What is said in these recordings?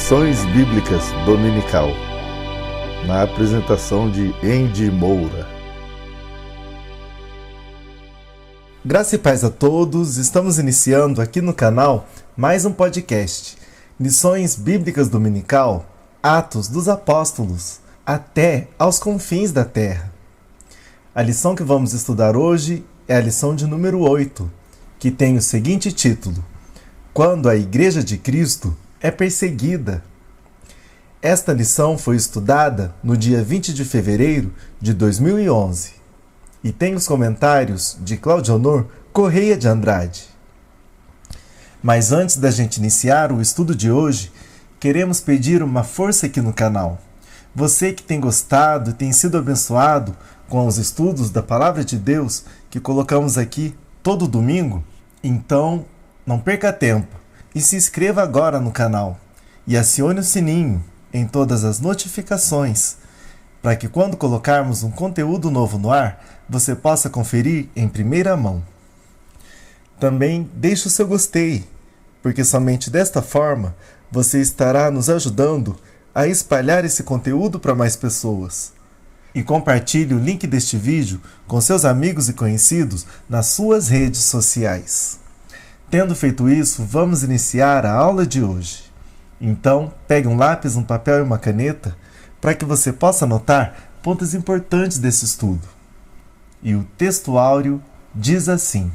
Lições Bíblicas Dominical, na apresentação de Andy Moura. Graça e paz a todos, estamos iniciando aqui no canal mais um podcast, Lições Bíblicas Dominical, Atos dos Apóstolos, até aos confins da terra. A lição que vamos estudar hoje é a lição de número 8, que tem o seguinte título: Quando a Igreja de Cristo é perseguida. Esta lição foi estudada no dia 20 de fevereiro de 2011 e tem os comentários de Claudionor Correia de Andrade. Mas antes da gente iniciar o estudo de hoje, queremos pedir uma força aqui no canal. Você que tem gostado e tem sido abençoado com os estudos da Palavra de Deus que colocamos aqui todo domingo, então não perca tempo e se inscreva agora no canal e acione o sininho em todas as notificações, para que quando colocarmos um conteúdo novo no ar, você possa conferir em primeira mão. Também deixe o seu gostei, porque somente desta forma você estará nos ajudando a espalhar esse conteúdo para mais pessoas. E compartilhe o link deste vídeo com seus amigos e conhecidos nas suas redes sociais. Tendo feito isso, vamos iniciar a aula de hoje. Então, pegue um lápis, um papel e uma caneta para que você possa anotar pontos importantes desse estudo. E o texto áureo diz assim: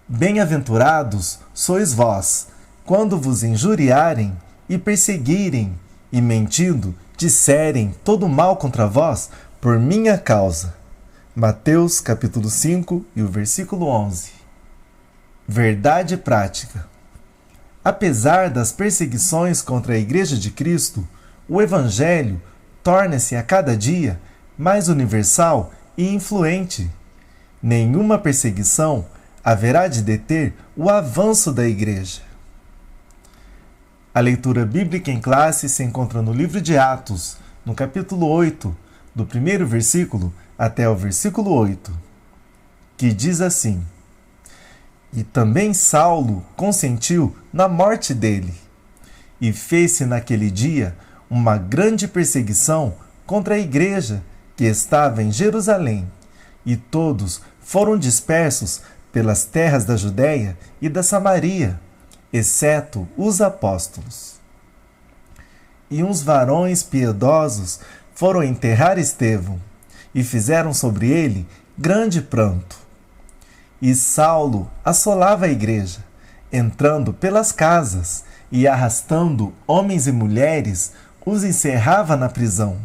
Bem-aventurados sois vós, quando vos injuriarem e perseguirem, e mentindo, disserem todo mal contra vós por minha causa. Mateus capítulo 5 e o versículo 11. Verdade prática. Apesar das perseguições contra a Igreja de Cristo, o Evangelho torna-se a cada dia mais universal e influente. Nenhuma perseguição haverá de deter o avanço da Igreja. A leitura bíblica em classe se encontra no livro de Atos, no capítulo 8, do primeiro versículo até o versículo 8, que diz assim: E também Saulo consentiu na morte dele, e fez-se naquele dia uma grande perseguição contra a igreja que estava em Jerusalém, e todos foram dispersos pelas terras da Judéia e da Samaria, exceto os apóstolos. E uns varões piedosos foram enterrar Estevão, e fizeram sobre ele grande pranto. E Saulo assolava a igreja, entrando pelas casas e arrastando homens e mulheres, os encerrava na prisão.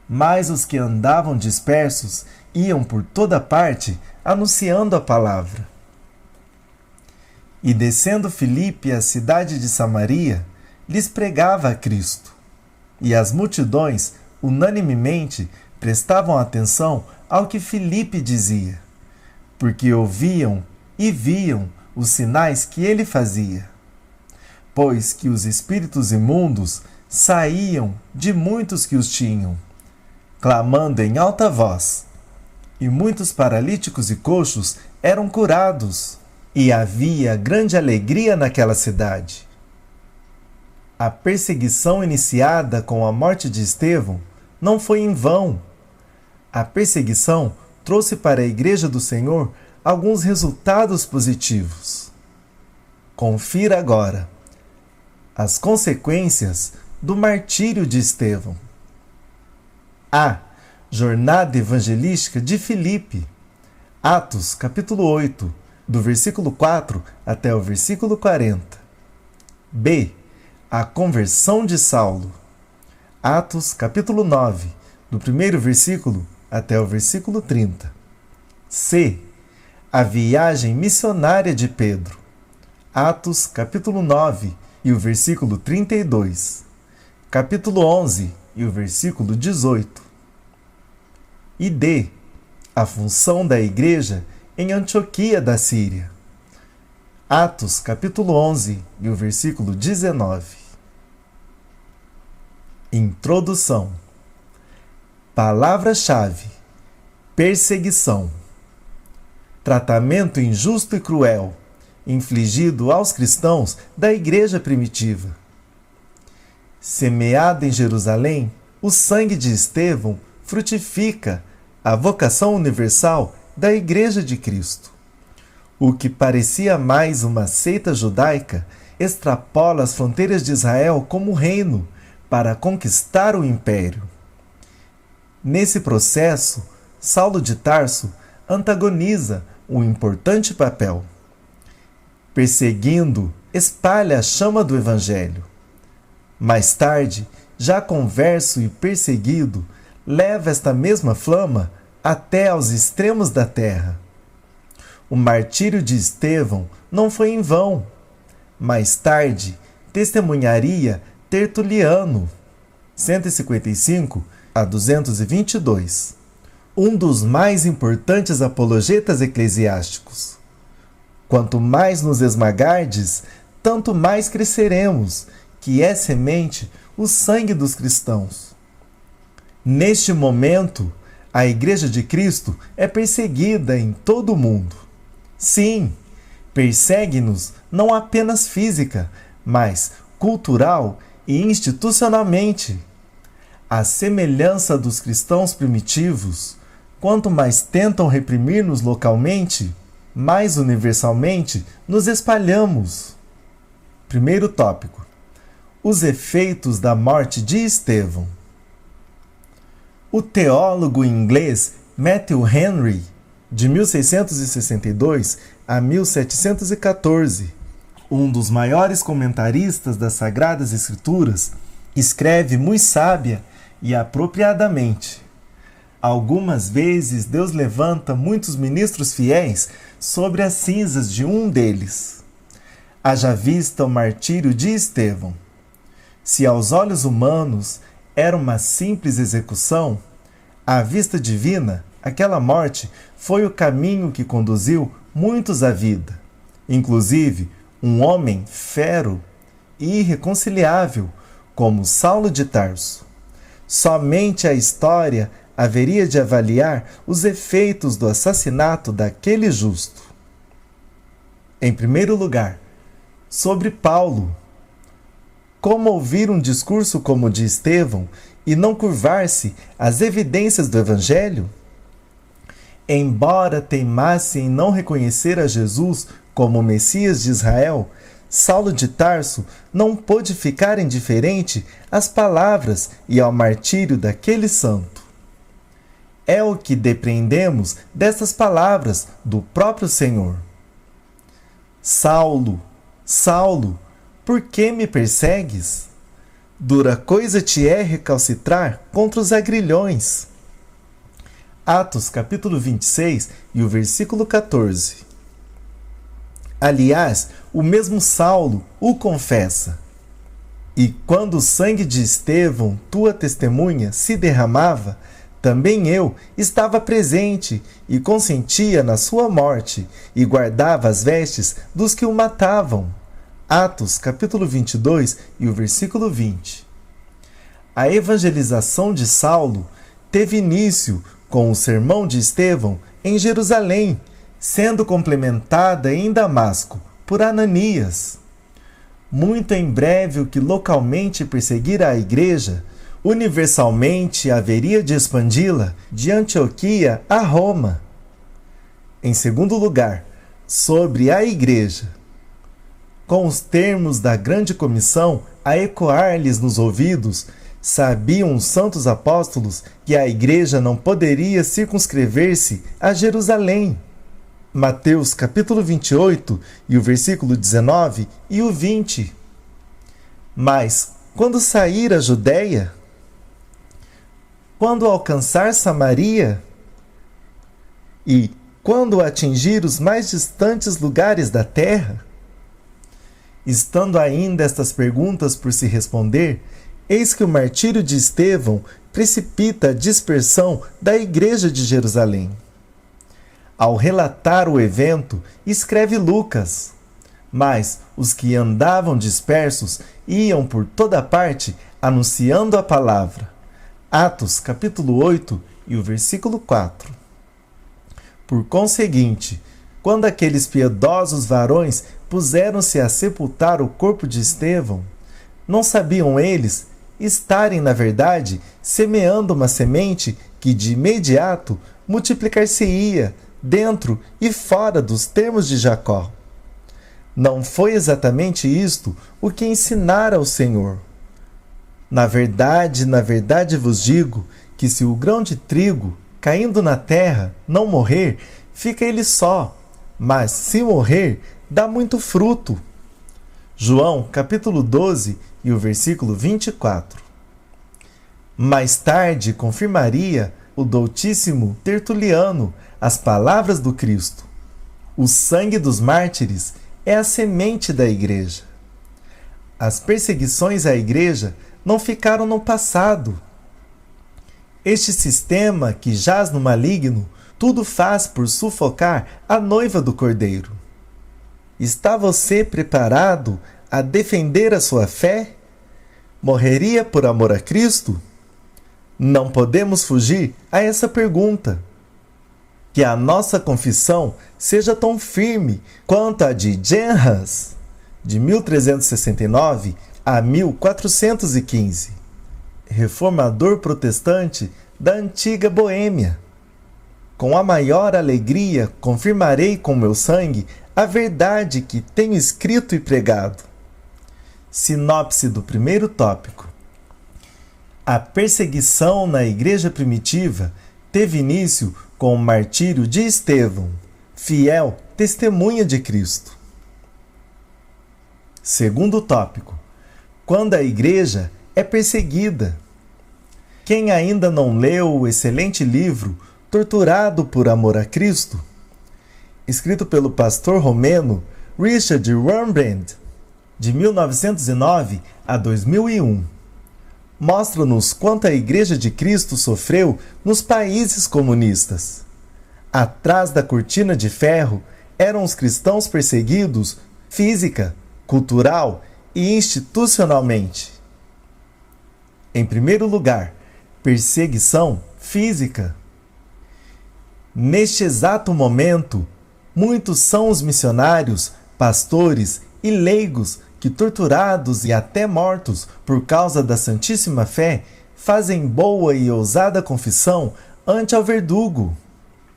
Mas os que andavam dispersos iam por toda parte anunciando a palavra. E descendo Filipe à cidade de Samaria, lhes pregava a Cristo. E as multidões, unanimemente, prestavam atenção ao que Filipe dizia, porque ouviam e viam os sinais que ele fazia. Pois que os espíritos imundos saíam de muitos que os tinham, clamando em alta voz, e muitos paralíticos e coxos eram curados, e havia grande alegria naquela cidade. A perseguição iniciada com a morte de Estevão não foi em vão. A perseguição trouxe para a Igreja do Senhor alguns resultados positivos. Confira agora as consequências do martírio de Estevão. A jornada evangelística de Filipe. Atos capítulo 8, do versículo 4 até o versículo 40. B. A conversão de Saulo. Atos capítulo 9, do primeiro versículo até o versículo 30. C. A viagem missionária de Pedro. Atos, capítulo 9 e o versículo 32. Capítulo 11 e o versículo 18. E D. A função da igreja em Antioquia da Síria. Atos, capítulo 11 e o versículo 19. Introdução. Palavra-chave: perseguição. Tratamento injusto e cruel, infligido aos cristãos da igreja primitiva. Semeado em Jerusalém, o sangue de Estevão frutifica a vocação universal da Igreja de Cristo. O que parecia mais uma seita judaica extrapola as fronteiras de Israel como reino para conquistar o império. Nesse processo, Saulo de Tarso antagoniza um importante papel. Perseguindo, espalha a chama do Evangelho. Mais tarde, já converso e perseguido, leva esta mesma flama até aos extremos da terra. O martírio de Estevão não foi em vão. Mais tarde, testemunharia Tertuliano, 155 a 222, um dos mais importantes apologetas eclesiásticos. Quanto mais nos esmagardes, tanto mais cresceremos, que é semente o sangue dos cristãos. Neste momento, a Igreja de Cristo é perseguida em todo o mundo. Sim, persegue-nos não apenas física, mas cultural e institucionalmente. À semelhança dos cristãos primitivos, quanto mais tentam reprimir-nos localmente, mais universalmente nos espalhamos. Primeiro tópico: os efeitos da morte de Estevão. O teólogo inglês Matthew Henry, de 1662 a 1714, um dos maiores comentaristas das Sagradas Escrituras, escreve muito sábia e apropriadamente: algumas vezes Deus levanta muitos ministros fiéis sobre as cinzas de um deles. Haja vista o martírio de Estevão. Se aos olhos humanos era uma simples execução, à vista divina, aquela morte foi o caminho que conduziu muitos à vida, inclusive um homem fero e irreconciliável como Saulo de Tarso. Somente a história haveria de avaliar os efeitos do assassinato daquele justo. Em primeiro lugar, sobre Paulo. Como ouvir um discurso como o de Estevão e não curvar-se às evidências do Evangelho? Embora teimasse em não reconhecer a Jesus como o Messias de Israel, Saulo de Tarso não pôde ficar indiferente às palavras e ao martírio daquele santo. É o que depreendemos dessas palavras do próprio Senhor. Saulo, Saulo, por que me persegues? Dura coisa te é recalcitrar contra os agrilhões. Atos capítulo 26 e o versículo 14. Aliás, o mesmo Saulo o confessa. E quando o sangue de Estevão, tua testemunha, se derramava, também eu estava presente e consentia na sua morte e guardava as vestes dos que o matavam. Atos capítulo 22 e o versículo 20. A evangelização de Saulo teve início com o sermão de Estevão em Jerusalém, sendo complementada em Damasco por Ananias. Muito em breve o que localmente perseguira a igreja, universalmente haveria de expandi-la de Antioquia a Roma. Em segundo lugar, sobre a igreja. Com os termos da grande comissão a ecoar-lhes nos ouvidos, sabiam os santos apóstolos que a igreja não poderia circunscrever-se a Jerusalém. Mateus capítulo 28 e o versículo 19 e o 20. Mas, quando sair a Judéia, quando alcançar Samaria e quando atingir os mais distantes lugares da terra? Estando ainda estas perguntas por se responder, eis que o martírio de Estevão precipita a dispersão da igreja de Jerusalém. Ao relatar o evento, escreve Lucas: mas os que andavam dispersos iam por toda parte anunciando a palavra. Atos capítulo 8 e o versículo 4. Por conseguinte, quando aqueles piedosos varões puseram-se a sepultar o corpo de Estevão, não sabiam eles estarem, na verdade, semeando uma semente que de imediato multiplicar-se-ia dentro e fora dos termos de Jacó. Não foi exatamente isto o que ensinara o Senhor. Na verdade vos digo que se o grão de trigo, caindo na terra, não morrer, fica ele só, mas se morrer, dá muito fruto. João, capítulo 12 e o versículo 24. Mais tarde confirmaria o doutíssimo Tertuliano as palavras do Cristo. O sangue dos mártires é a semente da igreja. As perseguições à igreja não ficaram no passado. Este sistema que jaz no maligno, tudo faz por sufocar a noiva do Cordeiro. Está você preparado a defender a sua fé? Morreria por amor a Cristo? Não podemos fugir a essa pergunta. Que a nossa confissão seja tão firme quanto a de Jan Hus, de 1369 a 1415, reformador protestante da antiga Boêmia. Com a maior alegria confirmarei com meu sangue a verdade que tenho escrito e pregado. Sinopse do primeiro tópico. A perseguição na igreja primitiva teve início com o martírio de Estevão, fiel testemunha de Cristo. Segundo tópico. Quando a igreja é perseguida. Quem ainda não leu o excelente livro Torturado por Amor a Cristo, escrito pelo pastor romeno Richard Wurmbrand, de 1909 a 2001, mostra-nos quanto a Igreja de Cristo sofreu nos países comunistas. Atrás da cortina de ferro eram os cristãos perseguidos física, cultural e institucionalmente. Em primeiro lugar, perseguição física. Neste exato momento, muitos são os missionários, pastores e leigos que, torturados e até mortos por causa da Santíssima Fé, fazem boa e ousada confissão ante ao verdugo.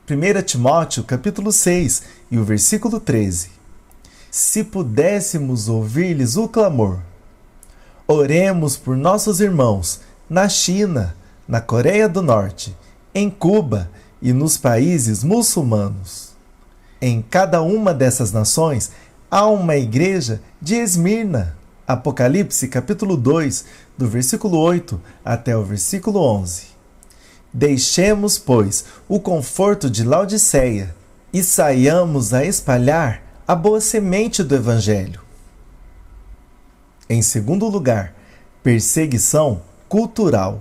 1 Timóteo, capítulo 6, e o versículo 13. Se pudéssemos ouvir-lhes o clamor. Oremos por nossos irmãos na China, na Coreia do Norte, em Cuba e nos países muçulmanos. Em cada uma dessas nações há uma igreja de Esmirna. Apocalipse capítulo 2, do versículo 8 até o versículo 11. Deixemos, pois, o conforto de Laodiceia e saiamos a espalhar a boa semente do Evangelho. Em segundo lugar, perseguição cultural.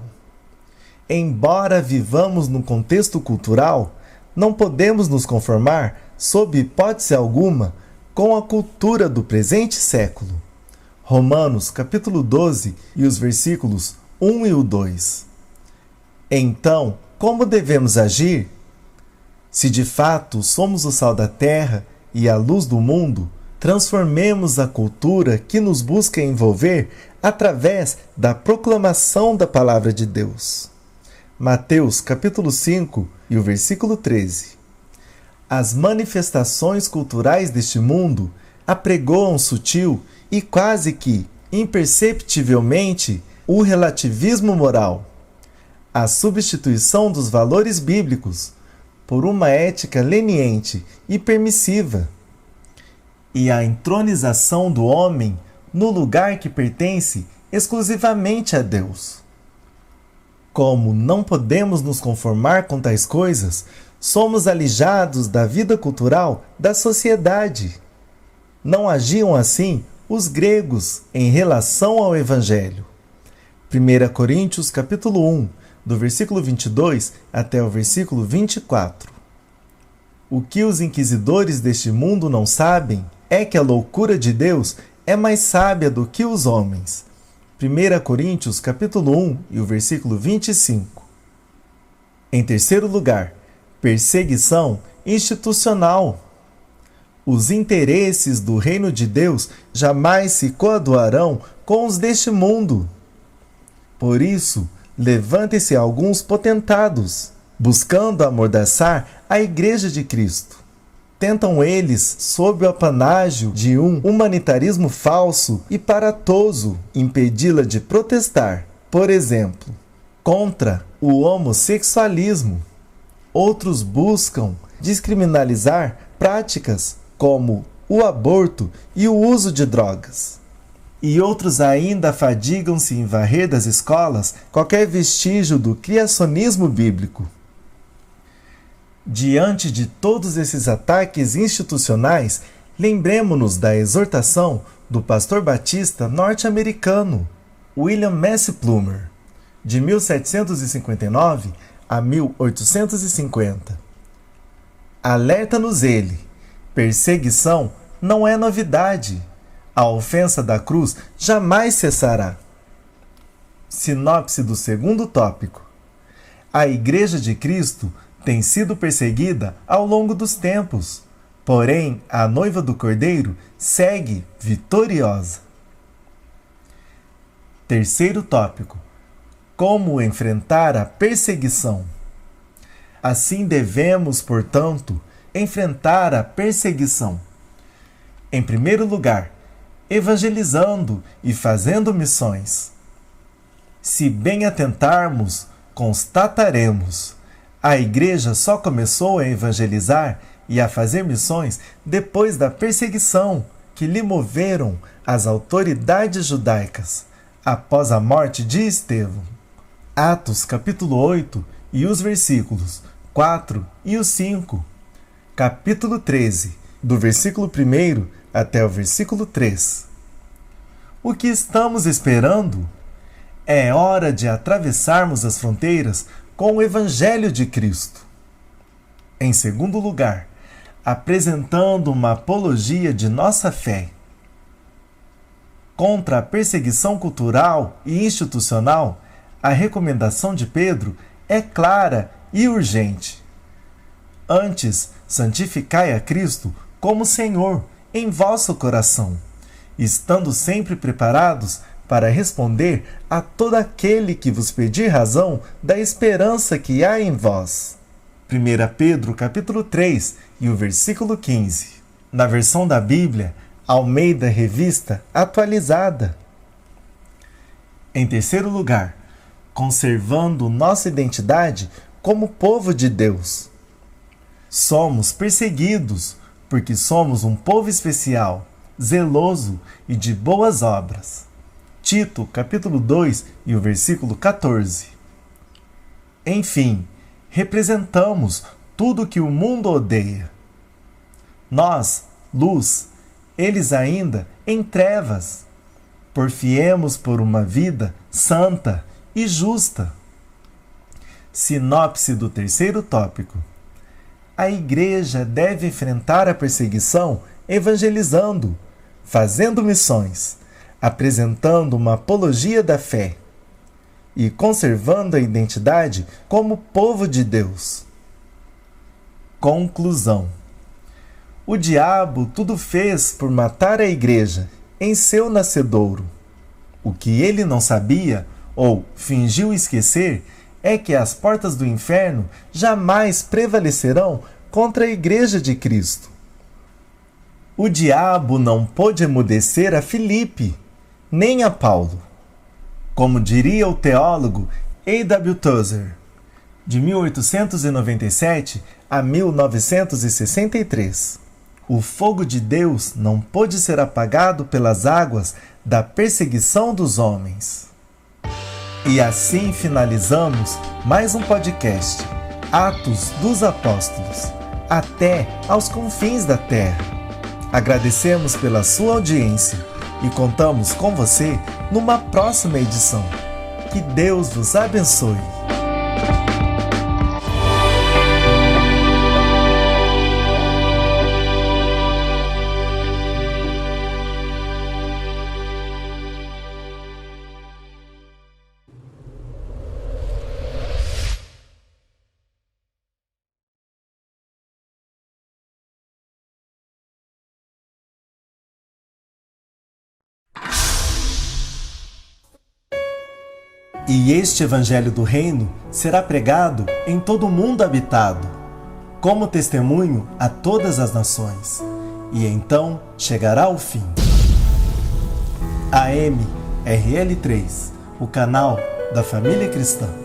Embora vivamos num contexto cultural, não podemos nos conformar, sob hipótese alguma, com a cultura do presente século. Romanos, capítulo 12, e os versículos 1 e o 2. Então, como devemos agir? Se de fato somos o sal da terra e a luz do mundo, transformemos a cultura que nos busca envolver através da proclamação da palavra de Deus. Mateus, capítulo 5, e o versículo 13. As manifestações culturais deste mundo apregoam sutil e quase que imperceptivelmente o relativismo moral, a substituição dos valores bíblicos por uma ética leniente e permissiva, e a entronização do homem no lugar que pertence exclusivamente a Deus. Como não podemos nos conformar com tais coisas, somos alijados da vida cultural da sociedade. Não agiam assim os gregos em relação ao Evangelho. 1 Coríntios capítulo 1, do versículo 22 até o versículo 24. O que os inquisidores deste mundo não sabem é que a loucura de Deus é mais sábia do que os homens. 1 Coríntios capítulo 1 e o versículo 25. Em terceiro lugar, perseguição institucional. Os interesses do reino de Deus jamais se coaduarão com os deste mundo. Por isso, levantem-se alguns potentados, buscando amordaçar a Igreja de Cristo. Tentam eles, sob o apanágio de um humanitarismo falso e paratoso, impedi-la de protestar, por exemplo, contra o homossexualismo. Outros buscam descriminalizar práticas como o aborto e o uso de drogas. E outros ainda afadigam-se em varrer das escolas qualquer vestígio do criacionismo bíblico. Diante de todos esses ataques institucionais, lembremo-nos da exortação do pastor batista norte-americano William Massey Plumer, de 1759 a 1850. Alerta-nos ele: perseguição não é novidade. A ofensa da cruz jamais cessará. Sinopse do segundo tópico. A Igreja de Cristo tem sido perseguida ao longo dos tempos, porém a noiva do Cordeiro segue vitoriosa. Terceiro tópico. Como enfrentar a perseguição? Assim devemos, portanto, enfrentar a perseguição. Em primeiro lugar, evangelizando e fazendo missões. Se bem atentarmos, constataremos: a Igreja só começou a evangelizar e a fazer missões depois da perseguição que lhe moveram as autoridades judaicas, após a morte de Estevão. Atos capítulo 8 e os versículos 4 e os 5. Capítulo 13, do versículo 1 até o versículo 3. O que estamos esperando? É hora de atravessarmos as fronteiras com o Evangelho de Cristo. Em segundo lugar, apresentando uma apologia de nossa fé. Contra a perseguição cultural e institucional, a recomendação de Pedro é clara e urgente. Antes, santificai a Cristo como Senhor em vosso coração, estando sempre preparados para responder a todo aquele que vos pedir razão da esperança que há em vós. 1 Pedro capítulo 3 e o versículo 15. Na versão da Bíblia, Almeida Revista Atualizada. Em terceiro lugar, conservando nossa identidade como povo de Deus. Somos perseguidos porque somos um povo especial, zeloso e de boas obras. Tito, capítulo 2 e o versículo 14. Enfim, representamos tudo que o mundo odeia. Nós, luz, eles ainda em trevas. Porfiemos por uma vida santa e justa. Sinopse do terceiro tópico. A Igreja deve enfrentar a perseguição evangelizando, fazendo missões, apresentando uma apologia da fé e conservando a identidade como povo de Deus. Conclusão. O diabo tudo fez por matar a Igreja em seu nascedouro. O que ele não sabia ou fingiu esquecer é que as portas do inferno jamais prevalecerão contra a Igreja de Cristo. O diabo não pôde emudecer a Filipe, nem a Paulo. Como diria o teólogo A.W. Tozer, de 1897 a 1963, o fogo de Deus não pôde ser apagado pelas águas da perseguição dos homens. E assim finalizamos mais um podcast, Atos dos Apóstolos, até aos confins da terra. Agradecemos pela sua audiência e contamos com você numa próxima edição. Que Deus vos abençoe. E este evangelho do reino será pregado em todo o mundo habitado, como testemunho a todas as nações, e então chegará o fim. AM RL3, o canal da família cristã.